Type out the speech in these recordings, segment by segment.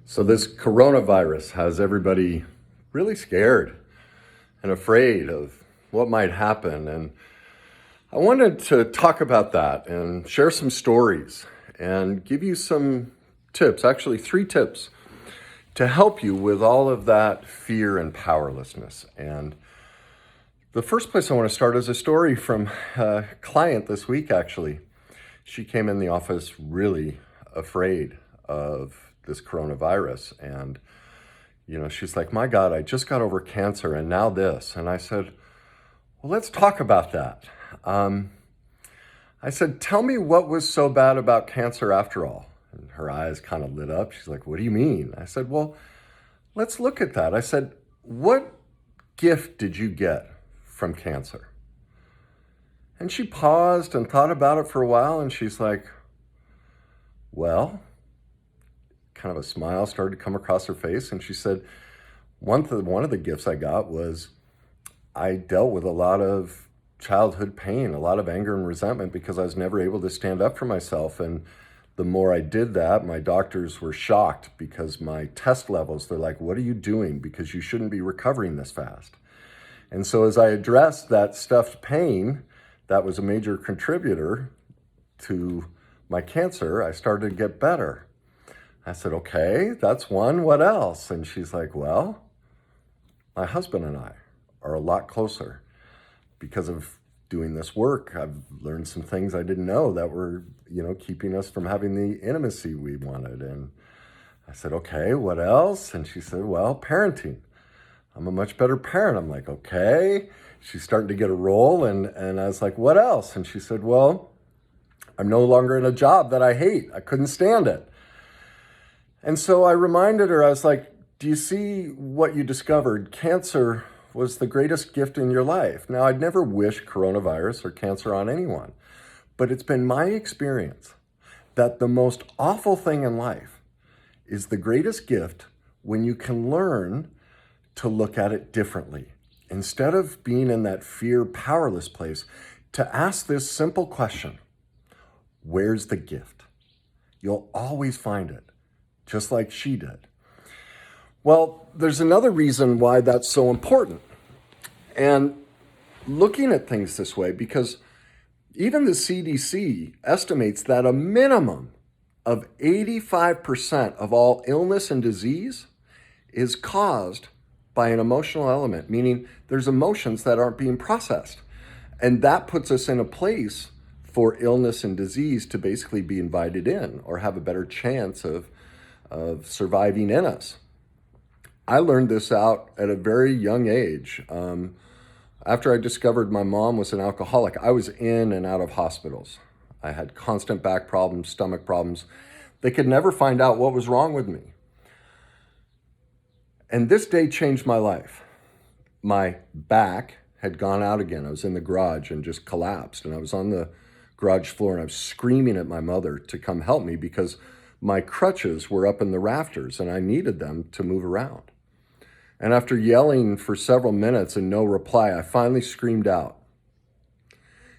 So this coronavirus has everybody really scared and afraid of what might happen. And I wanted to talk about that and share some stories and give you some tips, actually 3 tips, to help you with all of that fear and powerlessness. And the first place I want to start is a story from a client this week, actually. She came in the office really afraid of this coronavirus. And, she's like, my God, I just got over cancer and now this. And I said, well, let's talk about that. I said, tell me what was so bad about cancer after all. And her eyes kind of lit up. She's like, what do you mean? I said, well, let's look at that. I said, what gift did you get from cancer? And she paused and thought about it for a while. And she's like, well, kind of a smile started to come across her face. And she said, one of the gifts I got was I dealt with a lot of childhood pain, a lot of anger and resentment because I was never able to stand up for myself. And the more I did that, my doctors were shocked because my test levels, they're like, what are you doing? Because you shouldn't be recovering this fast. And so as I addressed that stuffed pain, that was a major contributor to my cancer, I started to get better. I said, okay, that's one. What else? And she's like, well, my husband and I are a lot closer because of doing this work. I've learned some things I didn't know that were, keeping us from having the intimacy we wanted. And I said, okay, what else? And she said, well, parenting. I'm a much better parent. I'm like, okay. She's starting to get a roll. And I was like, what else? And she said, well, I'm no longer in a job that I hate. I couldn't stand it. And so I reminded her, I was like, do you see what you discovered? Cancer was the greatest gift in your life. Now, I'd never wish coronavirus or cancer on anyone, but it's been my experience that the most awful thing in life is the greatest gift when you can learn to look at it differently. Instead of being in that fear, powerless place, to ask this simple question, where's the gift? You'll always find it, just like she did. Well, there's another reason why that's so important. And looking at things this way, because even the CDC estimates that a minimum of 85% of all illness and disease is caused by an emotional element, meaning there's emotions that aren't being processed. And that puts us in a place for illness and disease to basically be invited in or have a better chance of surviving in us. I learned this out at a very young age. After I discovered my mom was an alcoholic, I was in and out of hospitals. I had constant back problems, stomach problems. They could never find out what was wrong with me. And this day changed my life. My back had gone out again. I was in the garage and just collapsed. And I was on the garage floor and I was screaming at my mother to come help me because my crutches were up in the rafters and I needed them to move around. And after yelling for several minutes and no reply, I finally screamed out,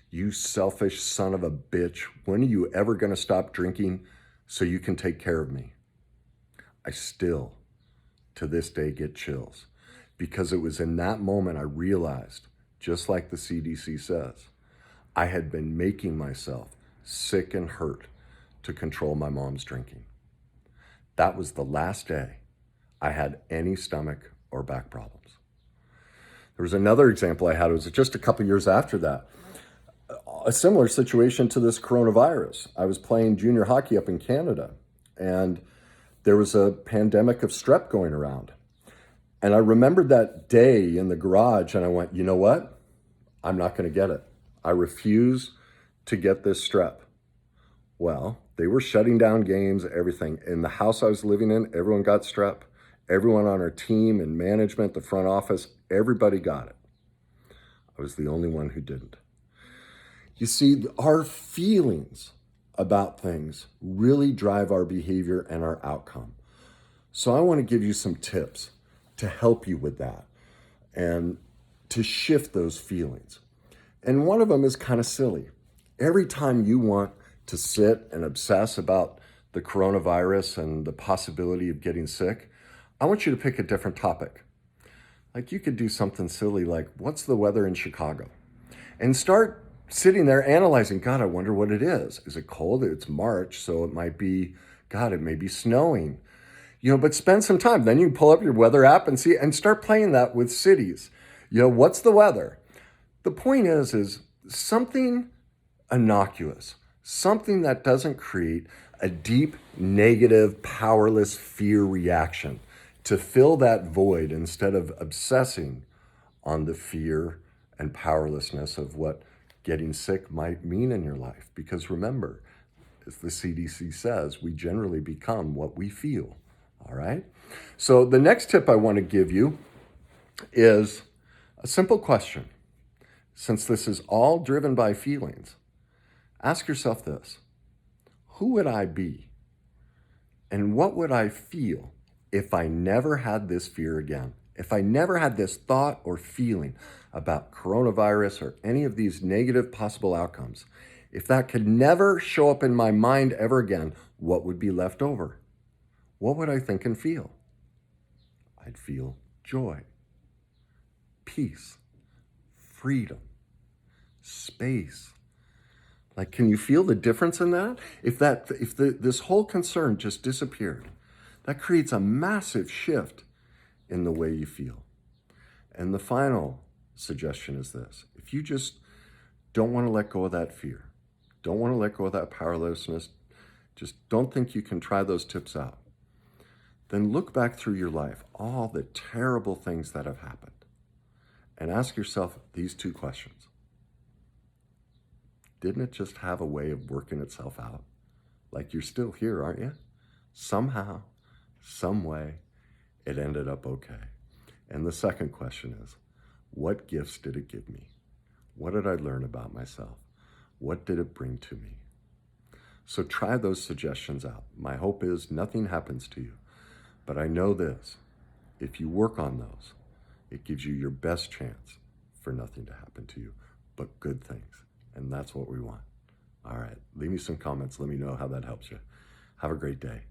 you selfish son of a bitch, when are you ever going to stop drinking so you can take care of me? I still, to this day, get chills because it was in that moment I realized, just like the CDC says, I had been making myself sick and hurt to control my mom's drinking. That was the last day I had any stomach or back problems. There was another example I had. It was just a couple years after that. A similar situation to this coronavirus. I was playing junior hockey up in Canada, and there was a pandemic of strep going around. And I remembered that day in the garage, and I went, you know what? I'm not going to get it. I refuse to get this strep. Well, they were shutting down games, everything. In the house I was living in, everyone got strep. Everyone on our team and management, the front office, everybody got it. I was the only one who didn't. You see, our feelings about things really drive our behavior and our outcome. So I want to give you some tips to help you with that and to shift those feelings. And one of them is kind of silly. Every time you want to sit and obsess about the coronavirus and the possibility of getting sick, I want you to pick a different topic. Like you could do something silly like, what's the weather in Chicago? And start sitting there analyzing, God, I wonder what it is. Is it cold? It's March, so it might be, God, it may be snowing. But spend some time. Then you pull up your weather app and see, and start playing that with cities. What's the weather? The point is something innocuous, something that doesn't create a deep, negative, powerless fear reaction to fill that void instead of obsessing on the fear and powerlessness of what getting sick might mean in your life. Because remember, as the CDC says, we generally become what we feel. All right? So the next tip I want to give you is a simple question. Since this is all driven by feelings, ask yourself this: who would I be? And what would I feel if I never had this fear again? If I never had this thought or feeling about coronavirus or any of these negative possible outcomes, if that could never show up in my mind ever again, what would be left over? What would I think and feel? I'd feel joy, peace, freedom, space. Like, can you feel the difference in that? If this whole concern just disappeared, that creates a massive shift in the way you feel. And the final suggestion is this: if you just don't want to let go of that fear, don't want to let go of that powerlessness, just don't think you can try those tips out, then look back through your life, all the terrible things that have happened, and ask yourself these two questions. Didn't it just have a way of working itself out? Like, you're still here, aren't you? Somehow, some way, it ended up okay. And the second question is, what gifts did it give me? What did I learn about myself? What did it bring to me? So try those suggestions out. My hope is nothing happens to you. But I know this: if you work on those, it gives you your best chance for nothing to happen to you, but good things. And that's what we want. All right, leave me some comments. Let me know how that helps you. Have a great day.